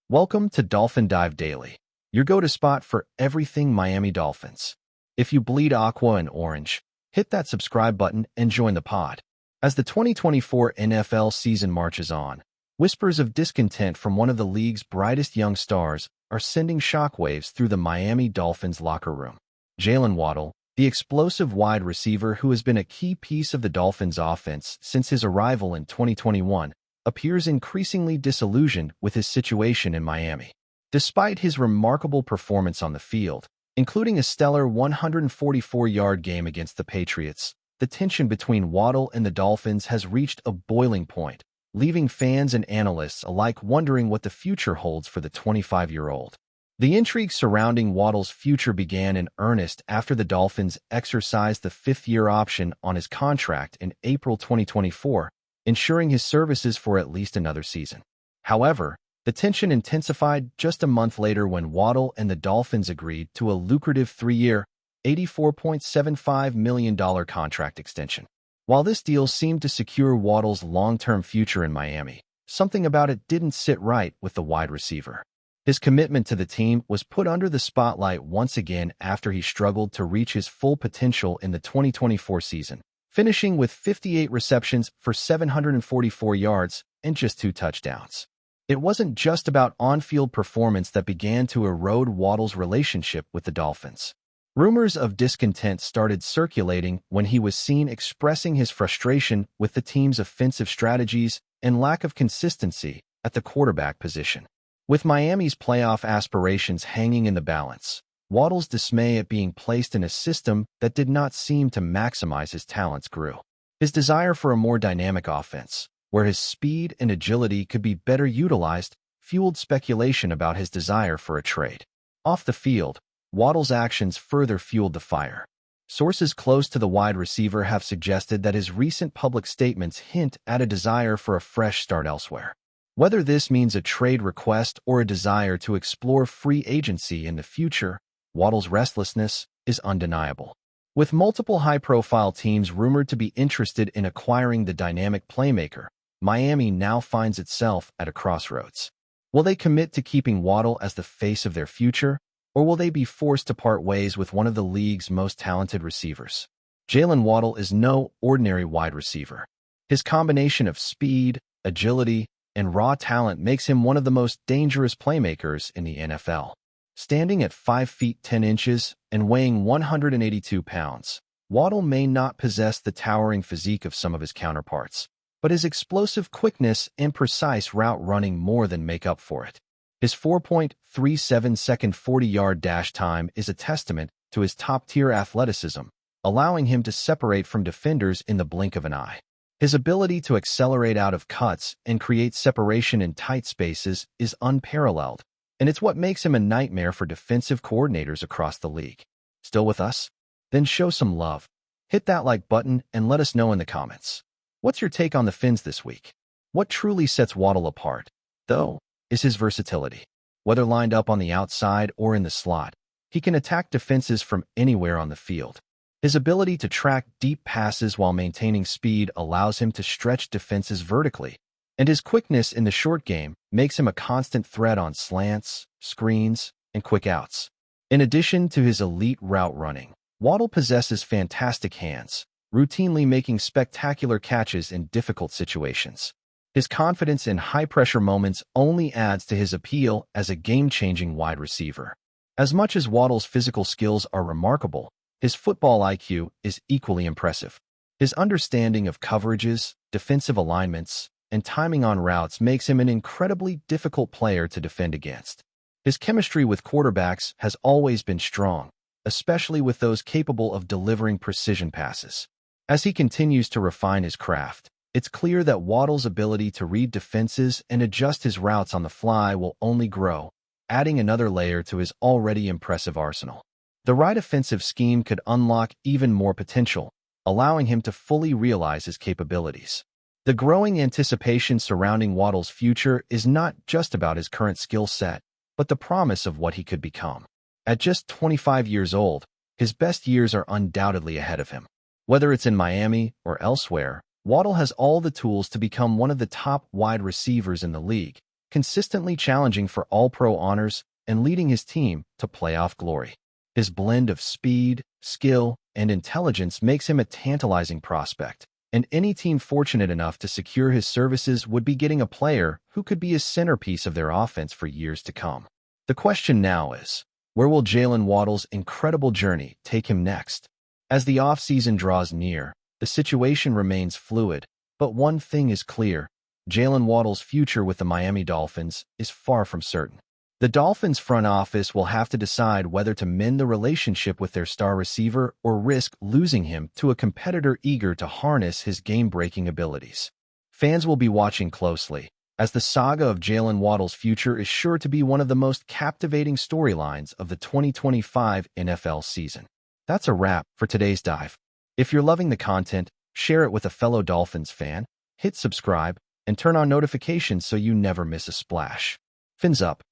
Welcome to Dolphin Dive Daily, your go-to spot for everything Miami Dolphins. If you bleed aqua and orange, hit that subscribe button and join the pod. As the 2024 NFL season marches on, whispers of discontent from one of the league's brightest young stars are sending shockwaves through the Miami Dolphins locker room. Jalen Waddle, the explosive wide receiver who has been a key piece of the Dolphins' offense since his arrival in 2021, appears increasingly disillusioned with his situation in Miami. Despite his remarkable performance on the field, including a stellar 144-yard game against the Patriots, the tension between Waddle and the Dolphins has reached a boiling point, leaving fans and analysts alike wondering what the future holds for the 25-year-old. The intrigue surrounding Waddle's future began in earnest after the Dolphins exercised the fifth-year option on his contract in April 2024, ensuring his services for at least another season. However, the tension intensified just a month later when Waddle and the Dolphins agreed to a lucrative three-year, $84.75 million contract extension. While this deal seemed to secure Waddle's long-term future in Miami, something about it didn't sit right with the wide receiver. His commitment to the team was put under the spotlight once again after he struggled to reach his full potential in the 2024 season, finishing with 58 receptions for 744 yards and just 2 touchdowns. It wasn't just about on-field performance that began to erode Waddle's relationship with the Dolphins. Rumors of discontent started circulating when he was seen expressing his frustration with the team's offensive strategies and lack of consistency at the quarterback position. With Miami's playoff aspirations hanging in the balance, Waddle's dismay at being placed in a system that did not seem to maximize his talents grew. His desire for a more dynamic offense, where his speed and agility could be better utilized, fueled speculation about his desire for a trade. Off the field, Waddle's actions further fueled the fire. Sources close to the wide receiver have suggested that his recent public statements hint at a desire for a fresh start elsewhere. Whether this means a trade request or a desire to explore free agency in the future, Waddle's restlessness is undeniable. With multiple high-profile teams rumored to be interested in acquiring the dynamic playmaker, Miami now finds itself at a crossroads. Will they commit to keeping Waddle as the face of their future, or will they be forced to part ways with one of the league's most talented receivers? Jalen Waddle is no ordinary wide receiver. His combination of speed, agility, and raw talent makes him one of the most dangerous playmakers in the NFL. Standing at 5 feet 10 inches and weighing 182 pounds, Waddle may not possess the towering physique of some of his counterparts, but his explosive quickness and precise route running more than make up for it. His 4.37-second 40-yard dash time is a testament to his top-tier athleticism, allowing him to separate from defenders in the blink of an eye. His ability to accelerate out of cuts and create separation in tight spaces is unparalleled, and it's what makes him a nightmare for defensive coordinators across the league. Still with us? Then show some love. Hit that like button and let us know in the comments. What's your take on the Fins this week? What truly sets Waddle apart, though, is his versatility. Whether lined up on the outside or in the slot, he can attack defenses from anywhere on the field. His ability to track deep passes while maintaining speed allows him to stretch defenses vertically, and his quickness in the short game makes him a constant threat on slants, screens, and quick outs. In addition to his elite route running, Waddle possesses fantastic hands, routinely making spectacular catches in difficult situations. His confidence in high-pressure moments only adds to his appeal as a game-changing wide receiver. As much as Waddle's physical skills are remarkable, his football IQ is equally impressive. His understanding of coverages, defensive alignments, and timing on routes makes him an incredibly difficult player to defend against. His chemistry with quarterbacks has always been strong, especially with those capable of delivering precision passes. As he continues to refine his craft, it's clear that Waddle's ability to read defenses and adjust his routes on the fly will only grow, adding another layer to his already impressive arsenal. The right offensive scheme could unlock even more potential, allowing him to fully realize his capabilities. The growing anticipation surrounding Waddle's future is not just about his current skill set, but the promise of what he could become. At just 25 years old, his best years are undoubtedly ahead of him. Whether it's in Miami or elsewhere, Waddle has all the tools to become one of the top wide receivers in the league, consistently challenging for All-Pro honors and leading his team to playoff glory. His blend of speed, skill, and intelligence makes him a tantalizing prospect, and any team fortunate enough to secure his services would be getting a player who could be a centerpiece of their offense for years to come. The question now is, where will Jalen Waddle's incredible journey take him next? As the offseason draws near, the situation remains fluid, but one thing is clear: Jalen Waddle's future with the Miami Dolphins is far from certain. The Dolphins front office will have to decide whether to mend the relationship with their star receiver or risk losing him to a competitor eager to harness his game-breaking abilities. Fans will be watching closely, as the saga of Jalen Waddle's future is sure to be one of the most captivating storylines of the 2025 NFL season. That's a wrap for today's dive. If you're loving the content, share it with a fellow Dolphins fan, hit subscribe, and turn on notifications so you never miss a splash. Fins up.